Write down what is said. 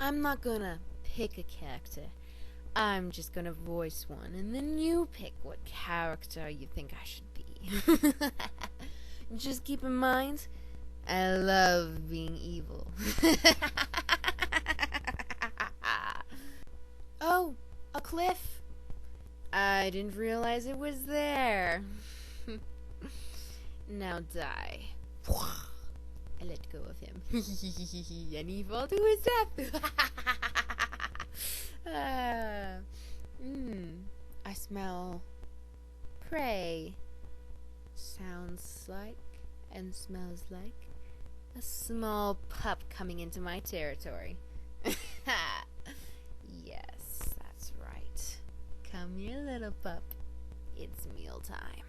I'm not gonna pick a character. I'm just gonna voice one, and then you pick what character you think I should be. Just keep in mind, I love being evil. Oh, a cliff. I didn't realize it was there. Now die. I let go of him. And he fall to his death. I smell prey. Sounds like and smells like a small pup coming into my territory. Yes, that's right. Come here, little pup. It's mealtime.